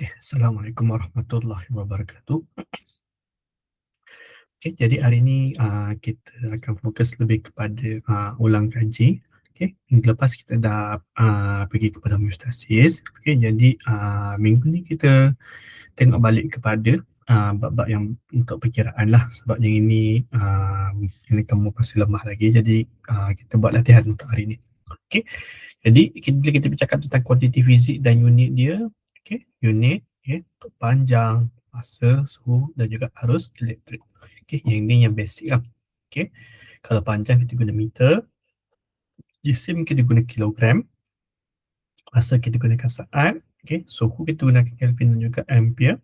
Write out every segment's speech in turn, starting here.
Assalamualaikum warahmatullahi wabarakatuh. Jadi hari ini kita akan fokus lebih kepada ulang kaji. Minggu lepas kita dah pergi kepada homeostasis. Jadi minggu ni kita tengok balik kepada bab-bab yang untuk perkiraan lah, sebab yang ini ini kamu masih lemah lagi, jadi kita buat latihan untuk hari ni. Okey. Jadi bila kita bercakap tentang kuantiti fizik dan unit dia, unit untuk panjang, masa, suhu dan juga arus elektrik. Yang ini yang basic lah. Kalau panjang kita guna meter, jisim kita guna kilogram, masa kita gunakan saat, suhu kita gunakan Kelvin dan juga ampere,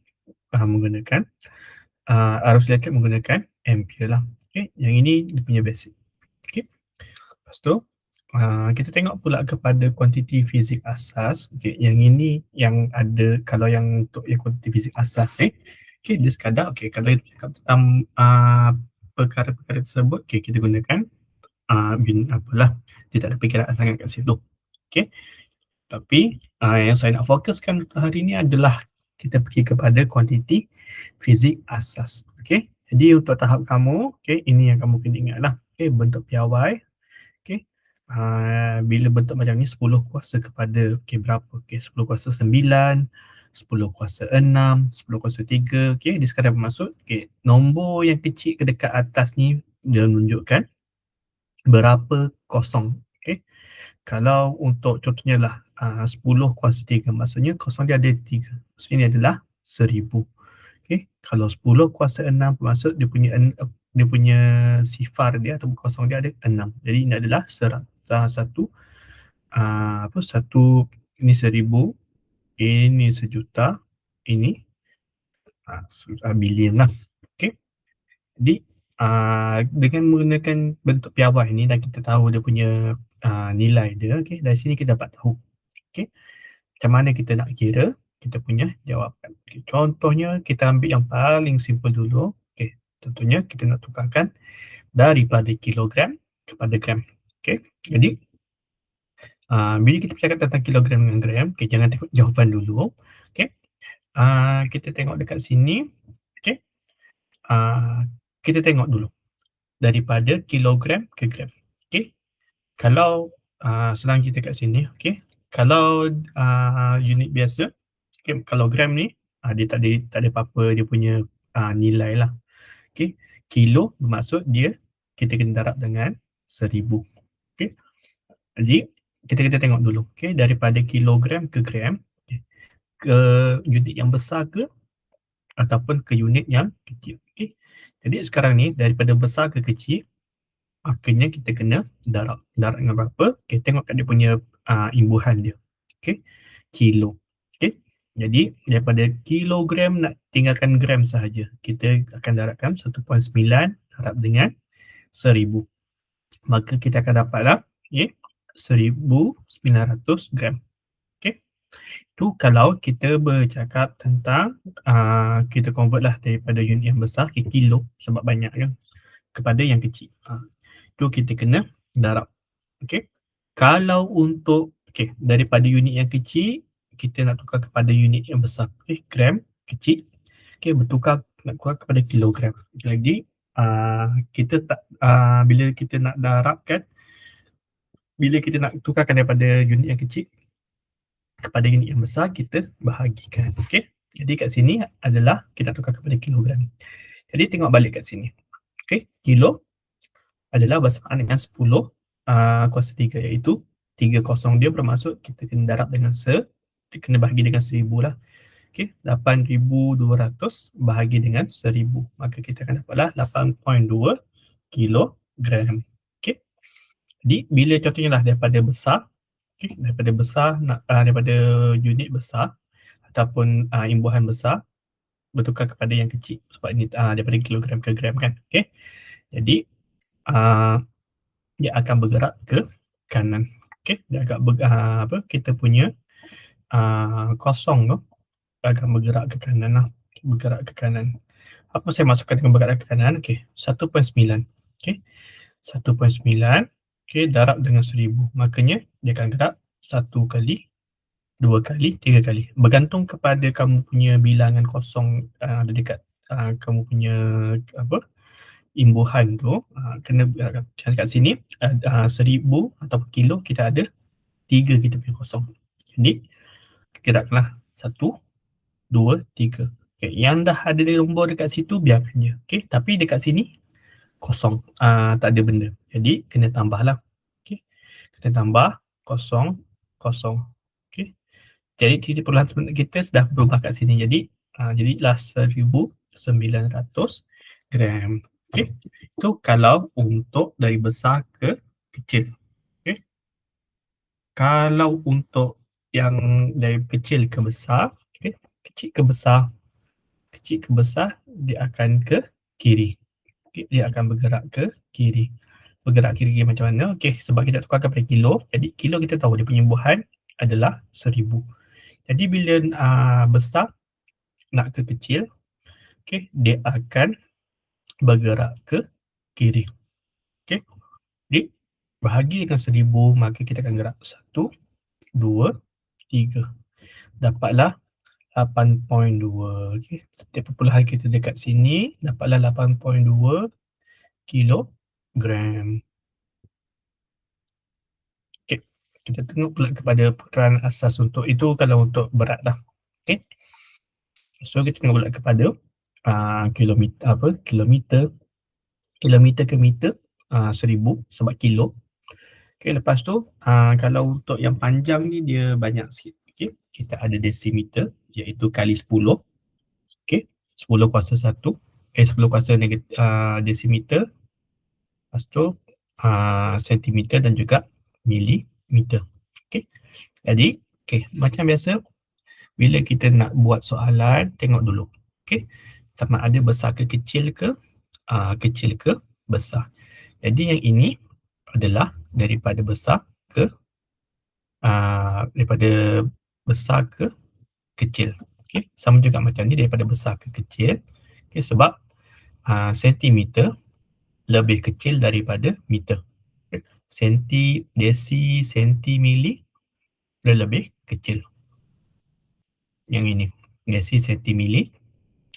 menggunakan arus elektrik menggunakan ampere lah. Yang ini dia punya basic. Lepas tu kita tengok pula kepada kuantiti fizik asas. Yang ini yang ada, kalau yang untuk yang kuantiti fizik asas dia sekadar kalau kita cakap tentang perkara-perkara tersebut, kita gunakan apalah, dia tak ada perkiraan sangat kat situ. Tapi yang saya nak fokuskan untuk hari ni adalah kita pergi kepada kuantiti fizik asas. Jadi untuk tahap kamu, ini yang kamu kena ingat lah. Bentuk piawai. Bila bentuk macam ni 10 kuasa kepada berapa? 10 kuasa 9, 10 kuasa 6, 10 kuasa 3. Dia sekadar bermaksud nombor yang kecil ke dekat atas ni dia menunjukkan berapa kosong. Kalau untuk contohnya lah 10 kuasa 3, maksudnya kosong dia ada 3. Maksudnya ini adalah 1000. Kalau 10 kuasa 6 bermaksud dia punya sifar dia atau kosong dia ada 6. Jadi ini adalah satu ini 1000, ini sejuta, ini bilion lah. Jadi dengan menggunakan bentuk piawai ni dan kita tahu dia punya nilai dia, dari sini kita dapat tahu macam mana kita nak kira kita punya jawapan. Contohnya kita ambil yang paling simple dulu. Contohnya kita nak tukarkan daripada kilogram kepada gram. Jadi bila kita bercakap tentang kilogram dengan gram, jangan tengok jawapan dulu. Kita tengok dekat sini. Kita tengok dulu daripada kilogram ke gram. Kalau senang cerita kat sini, kalau unit biasa, kalau gram ni dia tak ada apa-apa dia punya nilai lah. Kilo bermaksud dia kita kena darab dengan 1000. Jadi kita tengok dulu, daripada kilogram ke gram, ke unit yang besar ke ataupun ke unit yang kecil. Jadi sekarang ni daripada besar ke kecil, maknanya kita kena darab dengan berapa? Tengok kat dia punya imbuhan dia. Kilo. Jadi daripada kilogram nak tinggalkan gram sahaja, kita akan darabkan 1.9 darab dengan 1000. Maka kita akan dapatlah 1900 gram. Itu kalau kita bercakap tentang kita convert lah daripada unit yang besar ke kilo, sebab banyak kan, kepada yang kecil. Itu kita kena darab. Kalau untuk daripada unit yang kecil kita nak tukar kepada unit yang besar, gram kecil, bertukar nak tukar kepada kilogram. Jadi kita tak bila kita nak darabkan, bila kita nak tukarkan daripada unit yang kecil kepada unit yang besar, kita bahagikan. Jadi kat sini adalah kita tukar kepada kilogram. Jadi tengok balik kat sini. Kilo adalah bersamaan dengan 10 kuasa 3, iaitu 3 kosong dia bermaksud kita kena darab dengan kena bahagi dengan 1000 lah. 8200 bahagi dengan 1000. Maka kita akan dapatlah 8.2 kilogram. Jadi bila contohnya lah daripada besar, daripada besar daripada unit besar ataupun imbuhan besar bertukar kepada yang kecil, sebab ini daripada kilogram ke gram kan. Jadi dia akan bergerak ke kanan. Dia agak kita punya kosong tu akan bergerak ke kanan lah. Bergerak ke kanan. Apa saya masukkan dengan bergerak ke kanan? 1.9. 1.9 darab dengan 1000. Makanya dia akan gerak 1 kali 2 kali, 3 kali. Bergantung kepada kamu punya bilangan kosong dekat kamu punya apa, imbuhan tu, kena kat sini 1000 atau kilo kita ada 3 kita punya kosong. Jadi geraklah 1, 2, 3. Okay, yang dah ada nombor dekat situ biarkan je. Okay, tapi dekat sini kosong, tak ada benda. Jadi kena tambahlah. Okay, kena tambah kosong, kosong. Okay, jadi titik perlahan sebenarnya kita sudah berubah kat sini. Jadilah 1900 gram. Okay, itu kalau untuk dari besar ke kecil. Okay, kalau untuk yang dari kecil ke besar, okay, kecil ke besar, kecil ke besar, dia akan ke kiri. Okay, dia akan bergerak ke kiri. Bergerak kiri macam mana? Okay, sebab kita tukarkan pada kilo, jadi kilo kita tahu dia punya buahan adalah 1000. Jadi bila besar nak ke kecil, okay, dia akan bergerak ke kiri. Okay, jadi bahagi dengan 1000, maka kita akan gerak 1, 2, 3. Dapatlah 8.2. Okay, setiap perpuluhan kita dekat sini dapatlah 8.2 kilogram. Okay, kita tengok pula kepada peranan asas untuk itu kalau untuk berat dah. Okay, so kita tengok pula kepada kilometer ke meter, 1000 sebab kilo. Okay, lepas tu kalau untuk yang panjang ni dia banyak sikit. Okay, kita ada desimeter iaitu kali 10. Okay, 10 kuasa 1, 10 kuasa desimeter, lepas tu sentimeter dan juga milimeter. Okay, jadi macam biasa bila kita nak buat soalan, tengok dulu. Okay, sama ada besar ke kecil ke besar. Jadi yang ini adalah daripada besar ke kecil. Okay, sama juga macam ni daripada besar ke kecil. Okay, sebab sentimeter lebih kecil daripada meter. Okay, senti, desi, senti, mili lebih kecil. Yang ini, desi, senti, mili,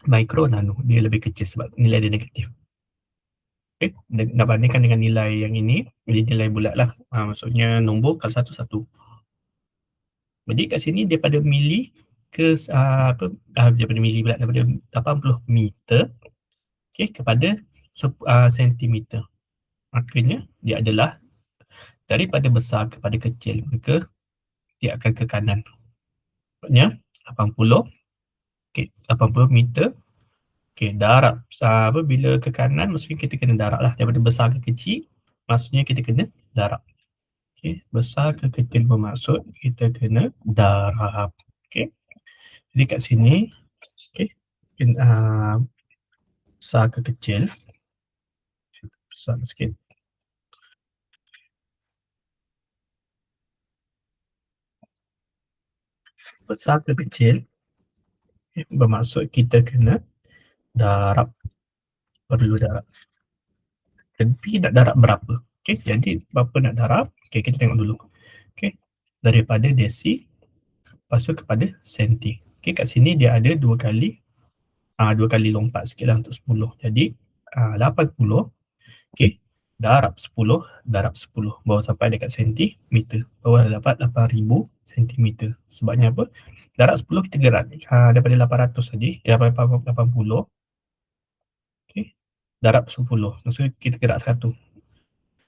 mikro, nano, dia lebih kecil sebab nilai dia negatif. Okay, nak bandingkan dengan nilai yang ini, jadi nilai bulat lah. Maksudnya nombor kalau satu. Jadi kat sini daripada mili ke daripada mili pula, daripada 80 meter kepada sentimeter. Maknanya dia adalah daripada besar kepada kecil, maka dia akan ke kanan. Maksudnya 80 meter. Darab bila ke kanan maksudnya kita kena darab lah, daripada besar ke kecil maksudnya kita kena darab. Besar ke kecil bermaksud kita kena darab. Jadi kat sini besar ke kecil, besar sikit. Besar ke kecil bermaksud kita kena darab, perlu darab. Tapi nak darab berapa? Jadi berapa nak darab? Kita tengok dulu. Daripada desi lepas tu kepada senti. Kat sini dia ada 2 kali lompat sikit lah untuk 10. Jadi 80 darab 10 baru sampai dekat sentimeter. Baru dapat 8000 sentimeter. Sebabnya apa? Darab 10 kita gerak daripada 800 tadi, 80 darab 10. Maksudnya kita gerak 1.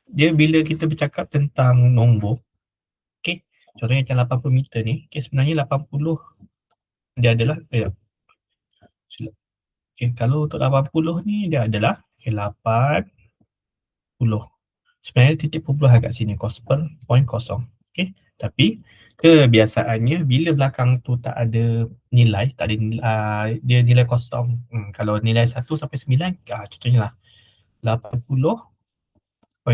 Dia bila kita bercakap tentang nombor, contohnya macam 80 meter ni, sebenarnya 80 dia adalah kalau untuk 80 ni dia adalah 80. Sebenarnya titik perpuluhan kat sini, point kosong. Tapi kebiasaannya bila belakang tu tak ada nilai, dia nilai kosong. Kalau nilai 1 sampai 9, contohnya lah 80.1.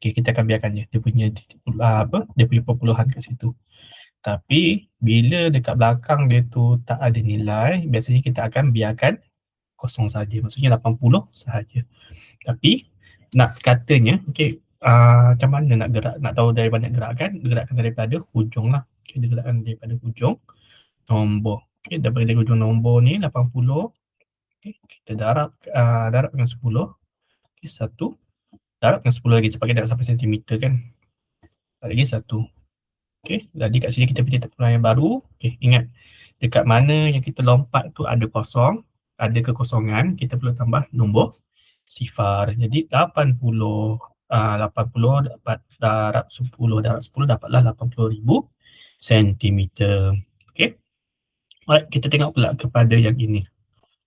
Kita akan biarkan je dia punya dia punya perpuluhan kat situ. Tapi bila dekat belakang dia tu tak ada nilai, biasanya kita akan biarkan kosong saja. Maksudnya 80 sahaja. Tapi nak katanya, macam mana nak gerak, nak tahu dari mana gerakan, gerakan daripada hujung lah. Okay, gerakan daripada hujung nombor. Okay, daripada hujung nombor ni 80. Okay, kita darabkan 10. Okay, 1. Darabkan 10 lagi sebab kita darab sampai sentimeter kan. Lagi 1. Okay, jadi kat sini kita pilih tempat yang baru. Okay, ingat dekat mana yang kita lompat tu ada kosong, ada kekosongan, kita perlu tambah nombor sifar. Jadi 80 dapat darab 10 dapatlah 80,000 sentimeter. Okay. Alright, kita tengok pula kepada yang ini.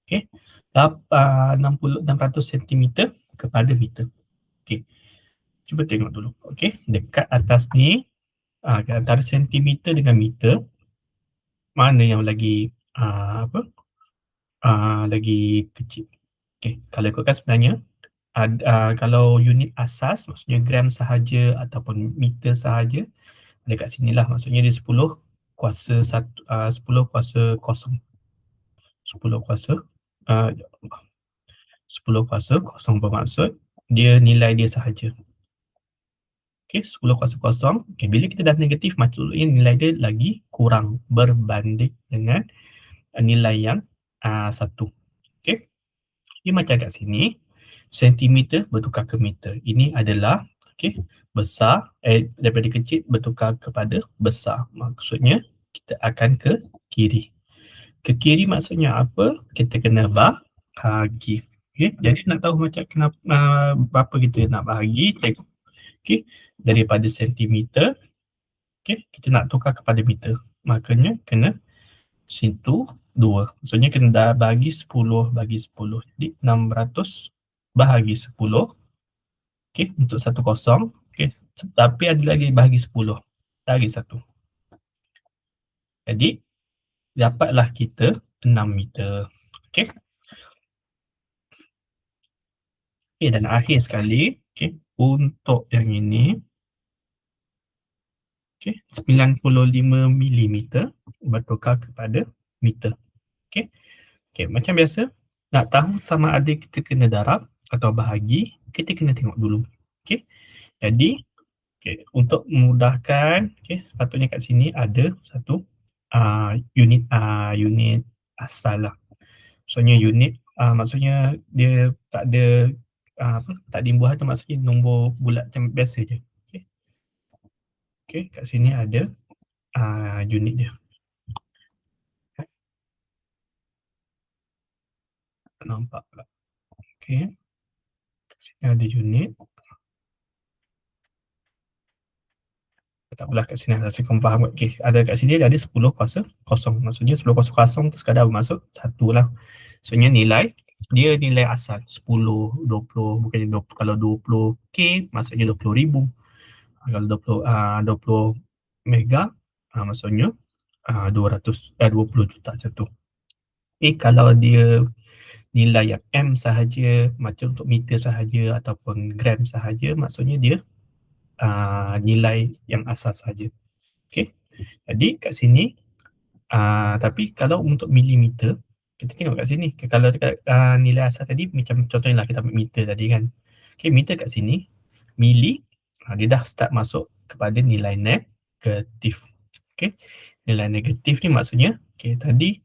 Okay. 600 sentimeter kepada meter. Okay. Cuba tengok dulu. Okay. Dekat atas ni, antara sentimeter dengan meter, mana yang lagi lagi kecil. Okay. Kalau ikutkan sebenarnya, kalau unit asas, maksudnya gram sahaja ataupun meter sahaja, ada kat sini lah. Maksudnya dia 10 kuasa 10 kuasa kosong. 10 kuasa 10 kuasa kosong bermaksud dia nilai dia sahaja. Okay, 10 kuasa kosong. Okay, bila kita dah negatif, maksudnya nilai dia lagi kurang berbanding dengan nilai yang 1. Okay. Dia macam kat sini, sentimeter bertukar ke meter. Ini adalah besar, daripada kecil bertukar kepada besar. Maksudnya kita akan ke kiri. Ke kiri maksudnya apa? Kita kena bahagi. Okay. Jadi nak tahu macam kenapa berapa kita nak bahagi, tengok. Okay. Daripada sentimeter, kita nak tukar kepada meter. Makanya kena situ 2. Maksudnya kena dah bagi 10 bagi 10. Jadi 600 bahagi 10. Okay, untuk 10. Okay. Tapi ada lagi bahagi 10. Lagi 1. Jadi dapatlah kita 6 meter. Okay. Okay, dan akhir sekali, okay, untuk yang ini, okay, 95 mm bertukar kepada meter. Okay. Okay, macam biasa, nak tahu sama ada kita kena darab atau bahagi, kita kena tengok dulu. Okay. Jadi, okay, untuk memudahkan, okay, sepatutnya kat sini ada satu unit asal lah. Maksudnya unit, maksudnya dia tak ada tak ada imbuhan tu, maksudnya nombor bulat macam biasa je. Okay. Okay, kat sini ada unit dia. Tak nampak pula. Okay. Kat sini ada unit. Tak apalah, kat sini saya kau faham. Okay, ada kat sini ada 10 kuasa kosong. Maksudnya 10 kuasa kosong tu sekadar bermaksud 1 lah. Maksudnya nilai, dia nilai asal 10, 20, bukannya 20. Kalau 20K maksudnya 20,000. Kalau 20 mega maksudnya 20 juta macam tu. Kalau dia nilai yang M sahaja, macam untuk meter sahaja ataupun gram sahaja, maksudnya dia nilai yang asas saja. Okay. Jadi kat sini, tapi kalau untuk milimeter, kita tengok kat sini. Kalau dekat nilai asas tadi, macam contohnya lah kita ambil meter tadi kan. Okay, meter kat sini, mili, dia dah start masuk kepada nilai negatif. Okay. Nilai negatif ni maksudnya, okay, tadi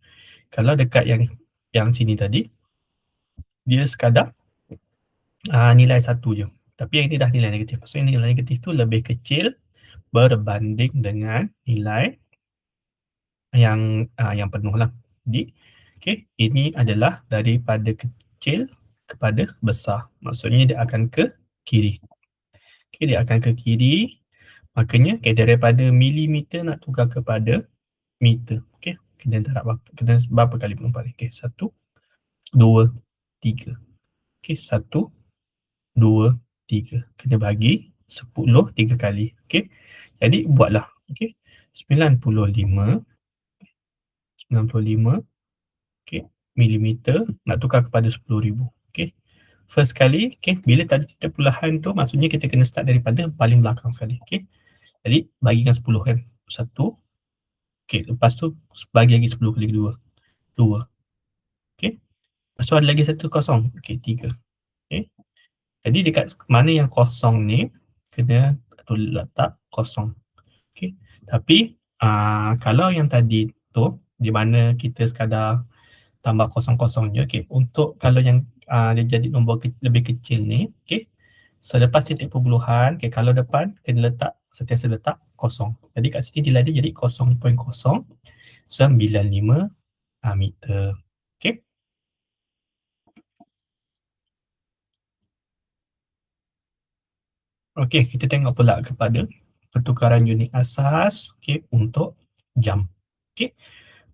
kalau dekat yang sini tadi, dia sekadar nilai 1 je. Tapi yang ini dah nilai negatif. Maksudnya nilai negatif tu lebih kecil berbanding dengan nilai yang penuh lah. Jadi, okay, ini adalah daripada kecil kepada besar. Maksudnya dia akan ke kiri. Okay, dia akan ke kiri. Makanya, okay, daripada milimeter nak tukar kepada meter. Okay, kena berapa kali melompat? Okay, 1, 2, 3. Okay, 1, 2, 3. Kena bagi 10 3 kali. Okay. Jadi buatlah. Okay. 95 okay, milimeter nak tukar kepada 10,000. Okay. First kali, okay, bila tadi kita puluhan tu, maksudnya kita kena start daripada paling belakang sekali. Okay. Jadi bagikan 10 kan. 1. Okay. Lepas tu bagi lagi 10 kali kedua. 2. Okay. Lepas tu ada lagi 1 kosong. Okay. 3. Okay. Jadi dekat mana yang kosong ni, kena letak kosong. Okey. Tapi kalau yang tadi tu di mana kita sekadar tambah kosong-kosong je, okey, untuk kalau yang dia jadi nombor lebih kecil ni, okey, selepas titik perpuluhan, okey, kalau depan kena letak sentiasa letak kosong. Jadi kat sini dia ada jadi 0.095 meter. Okey. Okey, kita tengok pula kepada pertukaran unit asas, okey, untuk jam. Okey,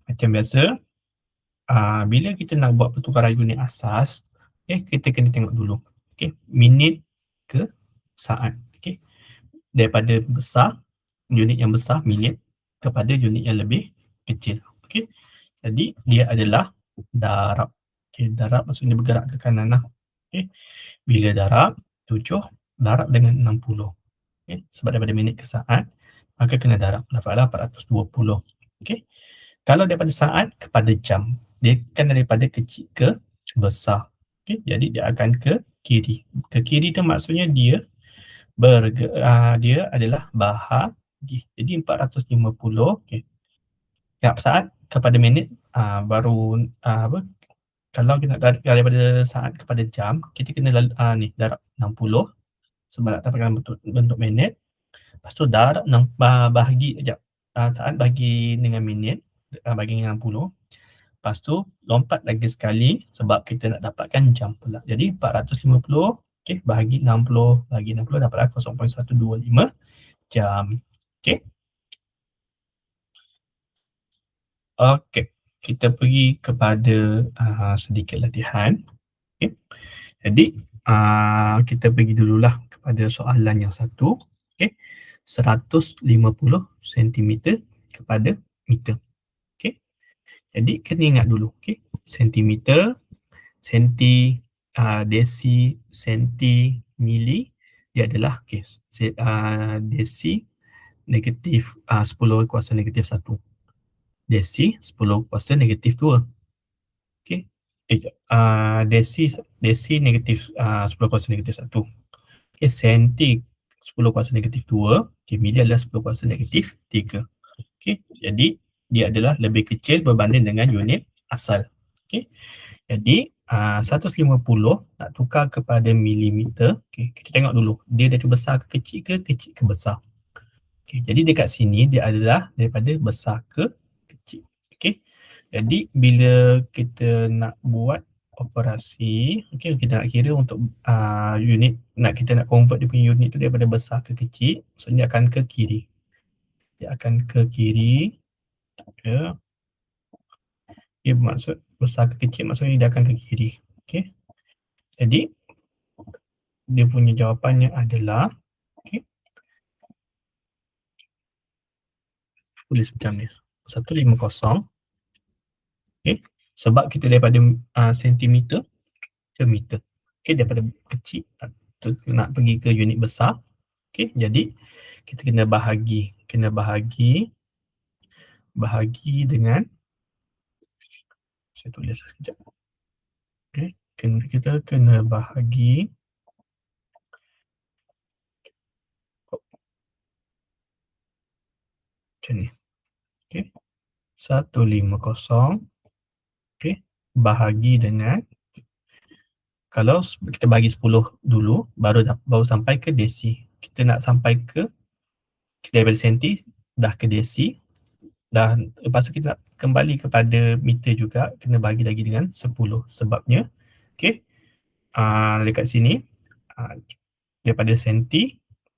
macam biasa, bila kita nak buat pertukaran unit asas, kita kena tengok dulu, minit ke saat, daripada besar, unit yang besar minit kepada unit yang lebih kecil, jadi dia adalah darab. Darab maksudnya bergerak ke kanan lah. Bila darab 7 darab dengan 60, sebab daripada minit ke saat, maka kena darab, dapatlah 420. Kalau daripada saat kepada jam, dia kan daripada kecil ke besar. Jadi dia akan ke kiri. Ke kiri tu maksudnya dia dia adalah bahagi. Jadi 450, tiap saat kepada minit, baru kalau kita nak tarik daripada saat kepada jam, kita kena darab 60 sebab nak dapatkan bentuk minit. Lepas tu darab bahagi saat bagi dengan minit, bagi dengan 60. Lepas tu lompat lagi sekali sebab kita nak dapatkan jam pula. Jadi 450, bahagi 60, bagi 60 dapatlah 0.125 jam. Okey. Okey, kita pergi kepada sedikit latihan. Okey. Jadi kita pergi dululah kepada soalan yang satu. Okey. 150 cm kepada meter. Okey. Jadi kena ingat dulu, sentimeter, senti, desi, senti, mili, dia adalah desi negatif 10 kuasa negatif 1. Desi 10 kuasa negatif 2. Okey. Desi negatif 10 kuasa negatif 1. Senti 10 kuasa negatif 2. Mili adalah 10 kuasa negatif 3. Jadi dia adalah lebih kecil berbanding dengan unit asal. Jadi 150 nak tukar kepada milimeter, kita tengok dulu dia dari besar ke kecil ke besar. Jadi dekat sini dia adalah daripada besar ke kecil. Jadi bila kita nak buat operasi, kita nak kira untuk unit, kita nak convert dia punya unit tu daripada besar ke kecil, maksudnya dia akan ke kiri. Dia akan ke kiri. Dia bermaksud besar ke kecil, maksudnya dia akan ke kiri. Jadi dia punya jawapannya adalah, tulis macam ni, 150, sebab kita daripada sentimeter ke meter. Daripada kecil nak pergi ke unit besar. Jadi kita kena bahagi dengan, saya tulis sekejap. Kita kena bahagi macam ni. 150, bahagi dengan, kalau kita bagi 10 dulu, baru sampai ke desi. Kita nak sampai ke, daripada senti dah ke desi, dan lepas tu kita nak kembali kepada meter juga, kena bagi lagi dengan 10. Sebabnya dekat sini daripada senti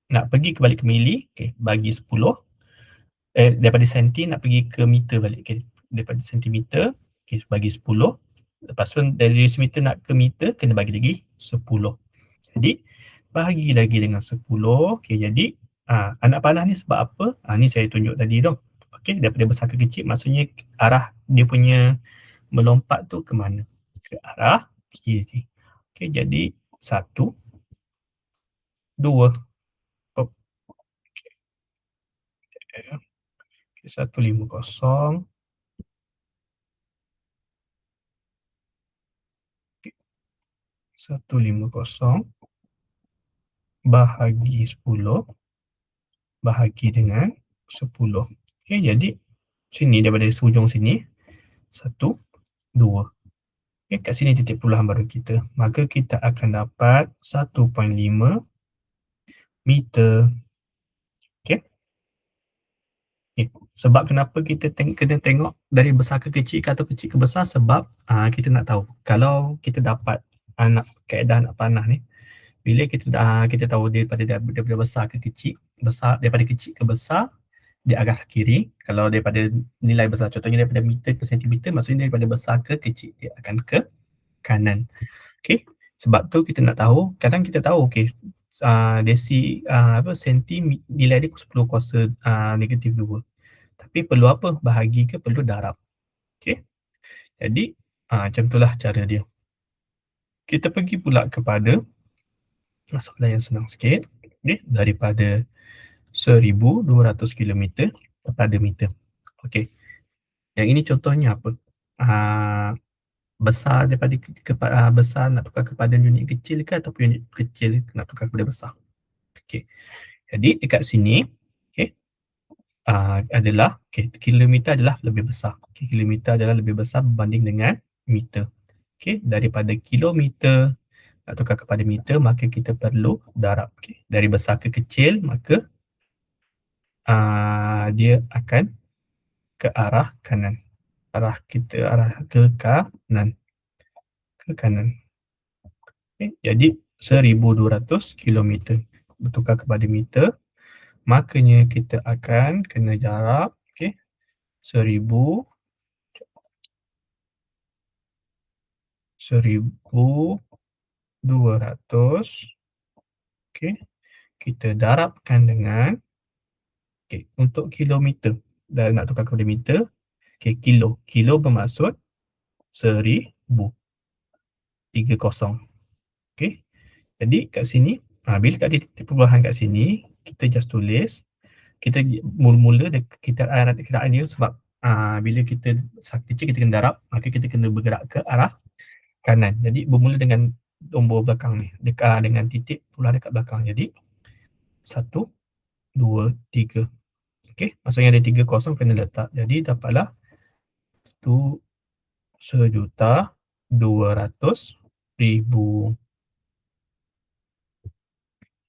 nak pergi kembali ke mili, bagi 10. Daripada senti nak pergi ke meter balik, daripada sentimeter, bagi 10. Lepas tu dari meter nak ke meter, kena bagi lagi 10. Jadi bahagi lagi dengan 10. Jadi anak panah ni sebab apa? Ni saya tunjuk tadi tu. Daripada besar ke kecil, maksudnya arah dia punya melompat tu ke mana? Ke arah kiri. Jadi 1, 2, 150, 150 bahagi 10 bahagi dengan 10. Okey, jadi sini daripada hujung sini 1, 2. Okey, kat sini titik perpuluhan baru kita. Maka kita akan dapat 1.5 meter. Okey. Okey. Sebab kenapa kita kena tengok dari besar ke kecil ke atau kecil ke besar, sebab kita nak tahu kalau kita dapat kaedah anak panah ni, bila kita tahu daripada besar ke kecil, daripada kecil ke besar di arah kiri. Kalau daripada nilai besar, contohnya daripada meter ke sentimeter, maksudnya daripada besar ke kecil dia akan ke kanan. Okey, sebab tu kita nak tahu, kadang kita tahu okey, senti nilai dia 10 kuasa negatif 2. Tapi perlu apa? Bahagi ke perlu darab. Okey. Jadi macam itulah cara dia. Kita pergi pula kepada soalan yang senang sikit. Okey, daripada 1,200 kilometer kepada meter. Okey. Yang ini contohnya apa? Besar besar nak tukar kepada unit kecil ke ataupun unit kecil nak tukar kepada besar. Okey. Jadi dekat sini, okey, adalah kilometer adalah lebih besar. Okey, kilometer adalah lebih besar berbanding dengan meter. Okey, daripada kilometer nak tukar kepada meter, maka kita perlu darab. Okey, dari besar ke kecil, maka dia akan ke arah kanan. Arah ke kanan. Ke kanan. Okay. Jadi 1,200 kilometer bertukar kepada meter, makanya kita akan kena darab 1,200 kita darabkan dengan untuk kilometer dan nak tukar kepada meter, kilo bermaksud 1,000, 30. Okey. Jadi kat sini, bila tak ada titik perpuluhan kat sini, kita just tulis. Kita mula-mula kiraan dia sebab bila kita kecil kita kena darab, maka kita kena bergerak ke arah kanan. Jadi bermula dengan nombor belakang ni, dengan titik perpuluhan dekat belakang. Jadi 1, 2, 3. Okey, maksudnya ada 3 kosong kena letak. Jadi dapatlah 1,200,000.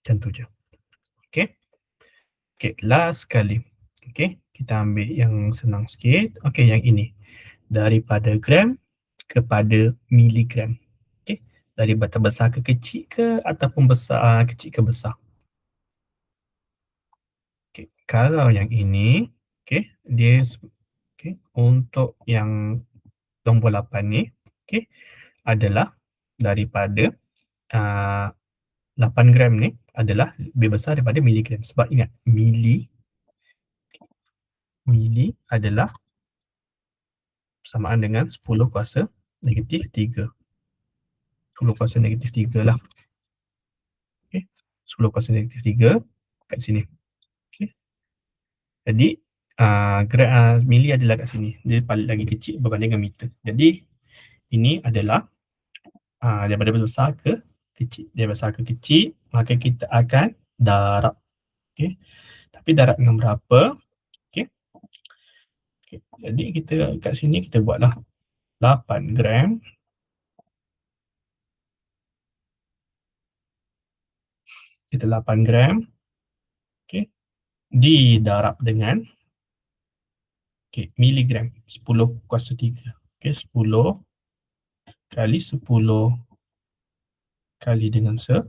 Macam tu je. Okey. Okey, last sekali. Okey, kita ambil yang senang sikit. Okey, yang ini. Daripada gram kepada miligram. Okey, dari besar ke kecil ke ataupun kecil ke besar. Okey, kalau yang ini, okey, dia untuk yang nombor 8 ni, okey, adalah daripada 8 gram ni adalah lebih besar daripada miligram. Sebab ingat, mili adalah bersamaan dengan 10 kuasa negatif 3. 10 kuasa negatif 3 lah. Okay. 10 kuasa negatif 3 kat sini. Okay. Jadi, mili adalah kat sini. Dia paling lagi kecil berbanding dengan meter. Jadi, ini adalah daripada besar ke kecil. Dari besar ke kecil, maka kita akan darab. Okay. Tapi darab dengan berapa? Okay. Okay. Jadi, kita kat sini kita buatlah 8 gram. Kita 8 gram. Okay. Didarab dengan miligram. 10 kuasa 3. Okay. 10 kali 10 kali dengan 10.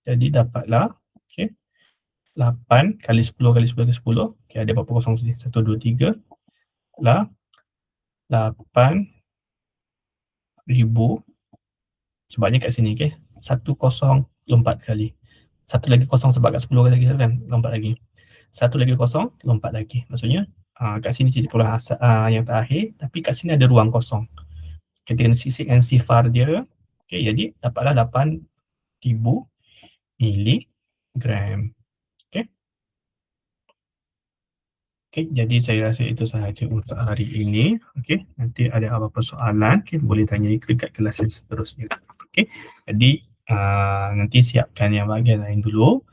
Jadi dapatlah 8 kali 10 kali 10 kali 10. Okay, ada berapa kosong sini? 1, 2, 3 lah 8,000. Sebabnya kat sini, 1 lompat kali. Satu lagi kosong sebab kat 10 lagi kan, lompat lagi. Satu lagi kosong, lompat lagi. Maksudnya kat sini titik perpuluhan yang terakhir, tapi kat sini ada ruang kosong. Kita kena sisipkan sifar dia. Okay, jadi dapatlah 8,000 miligram. Okay. Okay, jadi saya rasa itu sahaja untuk hari ini. Okay, nanti ada apa-apa soalan, boleh tanya dekat kelas yang seterusnya. Okay, jadi nanti siapkan yang bahagian lain dulu.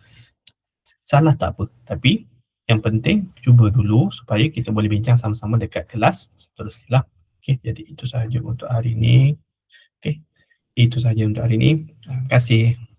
Salah tak apa, tapi yang penting cuba dulu supaya kita boleh bincang sama-sama dekat kelas seterusnya lah. Okey, jadi itu sahaja untuk hari ini. Okey, itu sahaja untuk hari ini. Terima kasih.